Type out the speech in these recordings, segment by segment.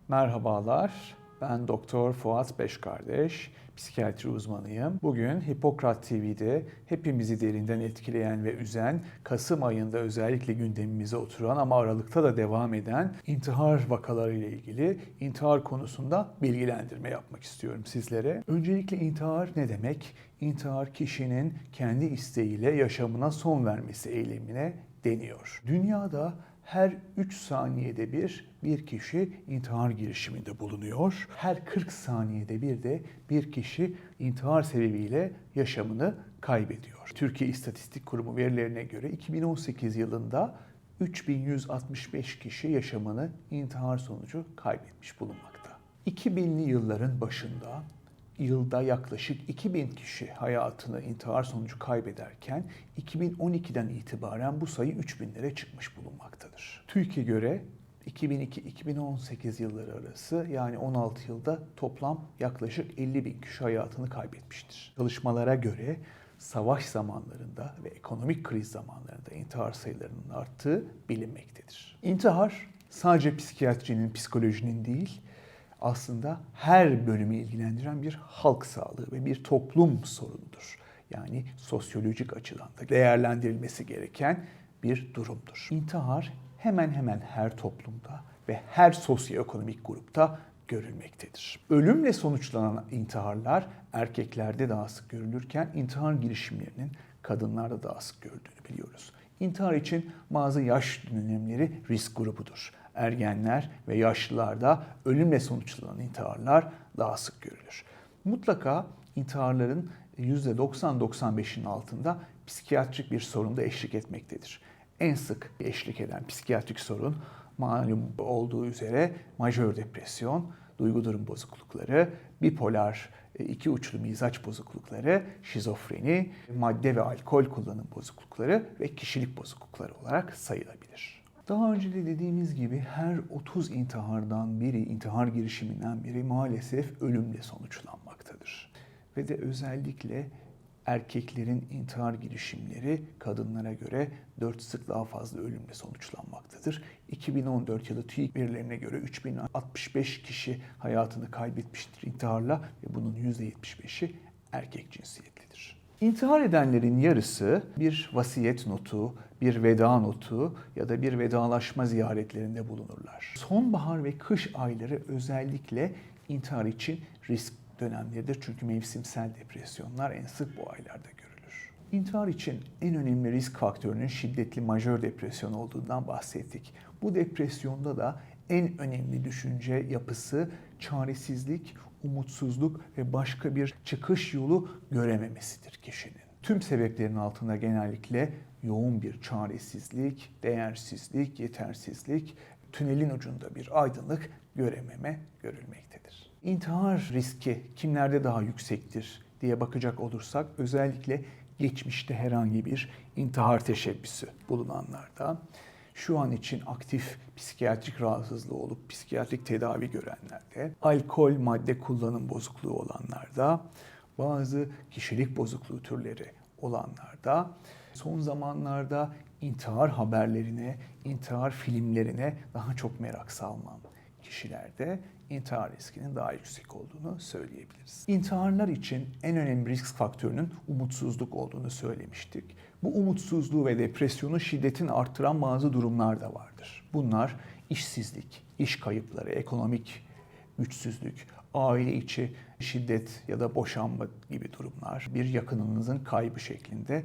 Merhabalar, ben Doktor Fuat Beşkardeş, psikiyatri uzmanıyım. Bugün Hipokrat TV'de hepimizi derinden etkileyen ve üzen, Kasım ayında özellikle gündemimize oturan ama Aralık'ta da devam eden intihar vakaları ile ilgili intihar konusunda bilgilendirme yapmak istiyorum sizlere. Öncelikle intihar ne demek? İntihar kişinin kendi isteğiyle yaşamına son vermesi eylemine deniyor. Dünyada her 3 saniyede bir kişi intihar girişiminde bulunuyor. Her 40 saniyede bir kişi intihar sebebiyle yaşamını kaybediyor. Türkiye İstatistik Kurumu verilerine göre 2018 yılında 3165 kişi yaşamını intihar sonucu kaybetmiş bulunmakta. 2000'li yılların başında yılda yaklaşık 2000 kişi hayatını intihar sonucu kaybederken 2012'den itibaren bu sayı 3000'lere çıkmış bulunmaktadır. TÜİK'e göre 2002-2018 yılları arası yani 16 yılda toplam yaklaşık 50 bin kişi hayatını kaybetmiştir. Çalışmalara göre savaş zamanlarında ve ekonomik kriz zamanlarında intihar sayılarının arttığı bilinmektedir. İntihar sadece psikiyatrinin, psikolojinin değil, aslında her bölümü ilgilendiren bir halk sağlığı ve bir toplum sorunudur. Yani sosyolojik açıdan da değerlendirilmesi gereken bir durumdur. İntihar hemen hemen her toplumda ve her sosyoekonomik grupta görülmektedir. Ölümle sonuçlanan intiharlar erkeklerde daha sık görülürken intihar girişimlerinin kadınlarda daha sık görüldüğünü biliyoruz. İntihar için bazı yaş dönemleri risk grubudur. Ergenler ve yaşlılarda ölümle sonuçlanan intiharlar daha sık görülür. Mutlaka intiharların %90-95'in altında psikiyatrik bir sorun da eşlik etmektedir. En sık eşlik eden psikiyatrik sorun malum olduğu üzere majör depresyon, duygu durum bozuklukları, bipolar iki uçlu mizaç bozuklukları, şizofreni, madde ve alkol kullanım bozuklukları ve kişilik bozuklukları olarak sayılabilir. Daha önce de dediğimiz gibi her 30 intihardan biri, intihar girişiminden biri maalesef ölümle sonuçlanmaktadır. Ve de özellikle erkeklerin intihar girişimleri kadınlara göre 4 sık daha fazla ölümle sonuçlanmaktadır. 2014 yılı TÜİK verilerine göre 3065 kişi hayatını kaybetmiştir intiharla ve bunun %75'i erkek cinsiyetlidir. İntihar edenlerin yarısı bir vasiyet notu, bir veda notu ya da bir vedalaşma ziyaretlerinde bulunurlar. Sonbahar ve kış ayları özellikle intihar için risk dönemleridir çünkü mevsimsel depresyonlar en sık bu aylarda görülür. İntihar için en önemli risk faktörünün şiddetli majör depresyon olduğundan bahsettik. Bu depresyonda da en önemli düşünce yapısı çaresizlik, umutsuzluk ve başka bir çıkış yolu görememesidir kişinin. Tüm sebeplerin altında genellikle yoğun bir çaresizlik, değersizlik, yetersizlik, tünelin ucunda bir aydınlık görememe görülmektedir. İntihar riski kimlerde daha yüksektir diye bakacak olursak özellikle geçmişte herhangi bir intihar teşebbüsü bulunanlarda, şu an için aktif psikiyatrik rahatsızlığı olup psikiyatrik tedavi görenlerde, alkol madde kullanım bozukluğu olanlarda, bazı kişilik bozukluğu türleri olanlarda, son zamanlarda intihar haberlerine, intihar filmlerine daha çok merak salman kişilerde intihar riskinin daha yüksek olduğunu söyleyebiliriz. İntiharlar için en önemli risk faktörünün umutsuzluk olduğunu söylemiştik. Bu umutsuzluğu ve depresyonu şiddetini arttıran bazı durumlar da vardır. Bunlar işsizlik, iş kayıpları, ekonomik güçsüzlük, aile içi şiddet ya da boşanma gibi durumlar, bir yakınınızın kaybı şeklinde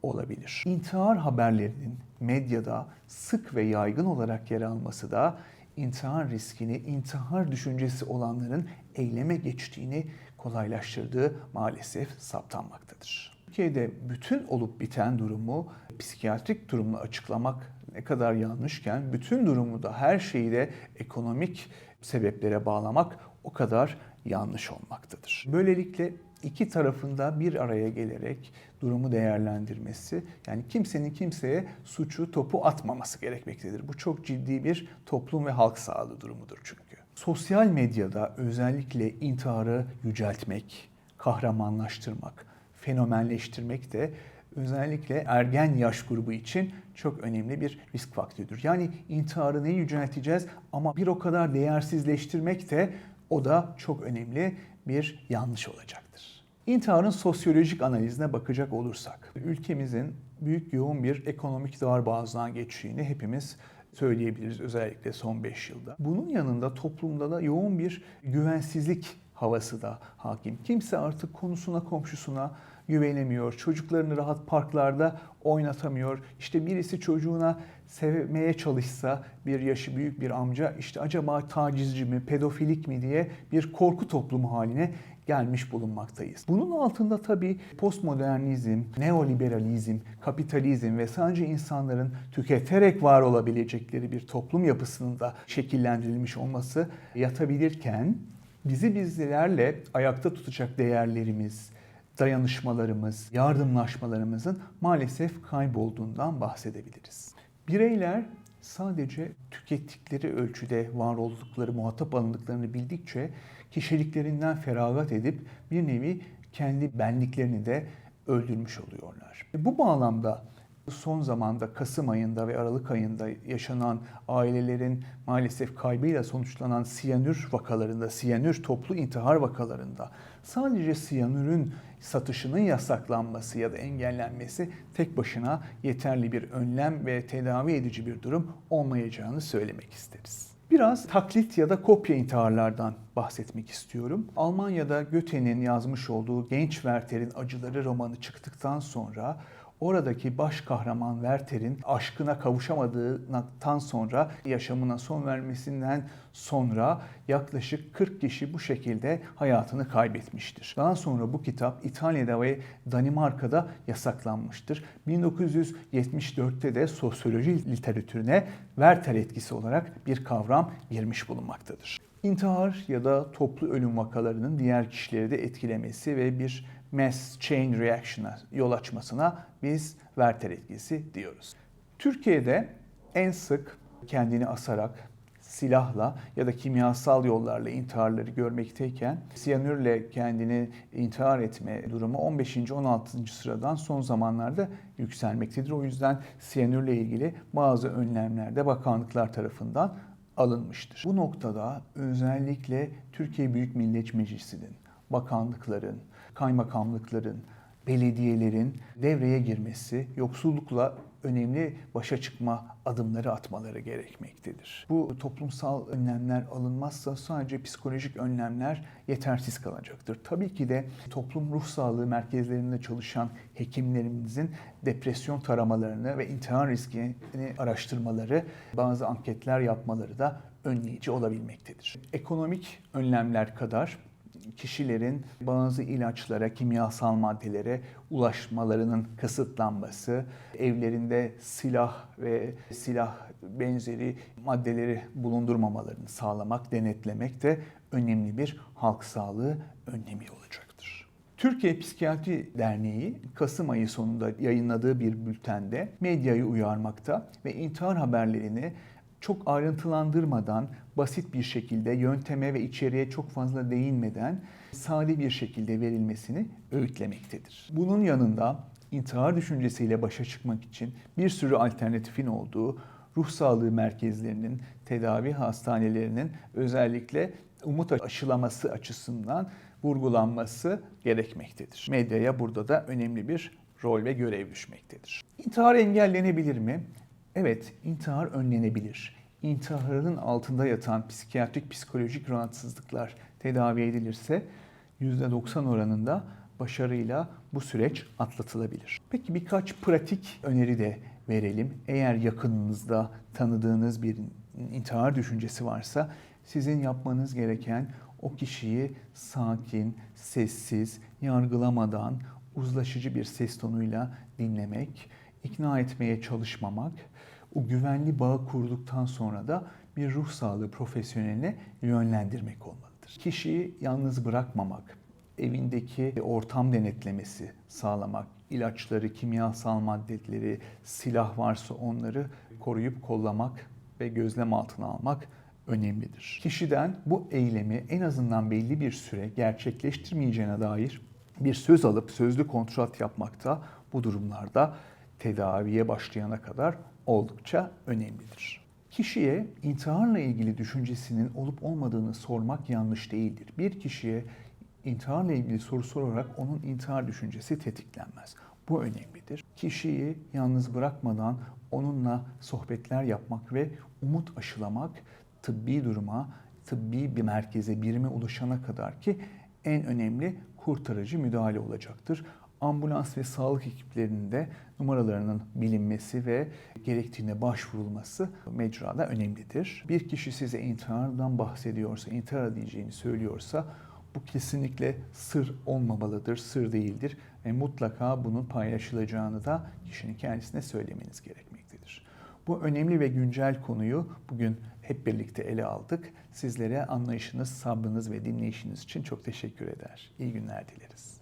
olabilir. İntihar haberlerinin medyada sık ve yaygın olarak yer alması da intihar riskini, intihar düşüncesi olanların eyleme geçtiğini kolaylaştırdığı maalesef saptanmaktadır. Türkiye'de bütün olup biten durumu psikiyatrik durumla açıklamak ne kadar yanlışken bütün durumu da her şeyi de ekonomik sebeplere bağlamak o kadar yanlış olmaktadır. Böylelikle iki tarafında bir araya gelerek durumu değerlendirmesi, yani kimsenin kimseye suçu, topu atmaması gerekmektedir. Bu çok ciddi bir toplum ve halk sağlığı durumudur çünkü. Sosyal medyada özellikle intiharı yüceltmek, kahramanlaştırmak, fenomenleştirmek de özellikle ergen yaş grubu için çok önemli bir risk faktörüdür. Yani intiharı ne yücelteceğiz ama bir o kadar değersizleştirmek de o da çok önemli bir yanlış olacaktır. İntiharın sosyolojik analizine bakacak olursak, ülkemizin büyük yoğun bir ekonomik darboğazdan geçtiğini hepimiz söyleyebiliriz, özellikle son 5 yılda. Bunun yanında toplumda da yoğun bir güvensizlik havası da hakim. Kimse artık konusuna, komşusuna güvenemiyor. Çocuklarını rahat parklarda oynatamıyor. İşte birisi çocuğuna sevmeye çalışsa, bir yaşı büyük bir amca, işte acaba tacizci mi, pedofilik mi diye bir korku toplumu haline gelmiş bulunmaktayız. Bunun altında tabii postmodernizm, neoliberalizm, kapitalizm ve sadece insanların tüketerek var olabilecekleri bir toplum yapısının da şekillendirilmiş olması yatabilirken, bizi bizlerle ayakta tutacak değerlerimiz, dayanışmalarımız, yardımlaşmalarımızın maalesef kaybolduğundan bahsedebiliriz. Bireyler sadece tükettikleri ölçüde var oldukları, muhatap alındıklarını bildikçe kişiliklerinden feragat edip bir nevi kendi benliklerini de öldürmüş oluyorlar. Bu bağlamda son zamanda Kasım ayında ve Aralık ayında yaşanan ailelerin maalesef kaybıyla sonuçlanan siyanür vakalarında, siyanür toplu intihar vakalarında sadece siyanürün satışının yasaklanması ya da engellenmesi tek başına yeterli bir önlem ve tedavi edici bir durum olmayacağını söylemek isteriz. Biraz taklit ya da kopya intiharlardan bahsetmek istiyorum. Almanya'da Goethe'nin yazmış olduğu Genç Werther'in Acıları romanı çıktıktan sonra oradaki baş kahraman Werther'in aşkına kavuşamadığından sonra, yaşamına son vermesinden sonra yaklaşık 40 kişi bu şekilde hayatını kaybetmiştir. Daha sonra bu kitap İtalya'da ve Danimarka'da yasaklanmıştır. 1974'te de sosyoloji literatürüne Werther etkisi olarak bir kavram girmiş bulunmaktadır. İntihar ya da toplu ölüm vakalarının diğer kişileri de etkilemesi ve bir mass chain reaction'a yol açmasına biz Werther etkisi diyoruz. Türkiye'de en sık kendini asarak, silahla ya da kimyasal yollarla intiharları görmekteyken siyanürle kendini intihar etme durumu 15. 16. sıradan son zamanlarda yükselmektedir. O yüzden siyanürle ilgili bazı önlemler de bakanlıklar tarafından alınmıştır. Bu noktada özellikle Türkiye Büyük Millet Meclisi'nin, bakanlıkların, kaymakamlıkların, belediyelerin devreye girmesi, yoksullukla önemli başa çıkma adımları atmaları gerekmektedir. Bu toplumsal önlemler alınmazsa sadece psikolojik önlemler yetersiz kalacaktır. Tabii ki de toplum ruh sağlığı merkezlerinde çalışan hekimlerimizin depresyon taramalarını ve intihar riskini araştırmaları, bazı anketler yapmaları da önleyici olabilmektedir. Ekonomik önlemler kadar kişilerin bazı ilaçlara, kimyasal maddelere ulaşmalarının kısıtlanması, evlerinde silah ve silah benzeri maddeleri bulundurmamalarını sağlamak, denetlemek de önemli bir halk sağlığı önlemi olacaktır. Türkiye Psikiyatri Derneği Kasım ayı sonunda yayınladığı bir bültende medyayı uyarmakta ve intihar haberlerini çok ayrıntılandırmadan, basit bir şekilde yönteme ve içeriğe çok fazla değinmeden sade bir şekilde verilmesini öğütlemektedir. Bunun yanında intihar düşüncesiyle başa çıkmak için bir sürü alternatifin olduğu ruh sağlığı merkezlerinin, tedavi hastanelerinin özellikle umut aşılaması açısından vurgulanması gerekmektedir. Medyaya burada da önemli bir rol ve görev düşmektedir. İntihar engellenebilir mi? Evet, intihar önlenebilir. İntiharın altında yatan psikiyatrik, psikolojik rahatsızlıklar tedavi edilirse %90 oranında başarıyla bu süreç atlatılabilir. Peki birkaç pratik öneri de verelim. Eğer yakınınızda tanıdığınız bir intihar düşüncesi varsa sizin yapmanız gereken o kişiyi sakin, sessiz, yargılamadan, uzlaşıcı bir ses tonuyla dinlemek, ikna etmeye çalışmamak, o güvenli bağı kurduktan sonra da bir ruh sağlığı profesyoneline yönlendirmek olmalıdır. Kişiyi yalnız bırakmamak, evindeki ortam denetlemesi sağlamak, ilaçları, kimyasal maddeleri, silah varsa onları koruyup kollamak ve gözlem altına almak önemlidir. Kişiden bu eylemi en azından belli bir süre gerçekleştirmeyeceğine dair bir söz alıp sözlü kontrat yapmakta bu durumlarda tedaviye başlayana kadar oldukça önemlidir. Kişiye intiharla ilgili düşüncesinin olup olmadığını sormak yanlış değildir. Bir kişiye intiharla ilgili soru sorarak onun intihar düşüncesi tetiklenmez. Bu önemlidir. Kişiyi yalnız bırakmadan onunla sohbetler yapmak ve umut aşılamak tıbbi duruma, tıbbi bir merkeze, birime ulaşana kadar ki en önemli kurtarıcı müdahale olacaktır. Ambulans ve sağlık ekiplerinin de numaralarının bilinmesi ve gerektiğine başvurulması mecrada önemlidir. Bir kişi size intihardan bahsediyorsa, intihar edeceğini söylüyorsa bu kesinlikle sır olmamalıdır, sır değildir ve mutlaka bunun paylaşılacağını da kişinin kendisine söylemeniz gerekmektedir. Bu önemli ve güncel konuyu bugün hep birlikte ele aldık. Sizlere anlayışınız, sabrınız ve dinleyişiniz için çok teşekkür eder. İyi günler dileriz.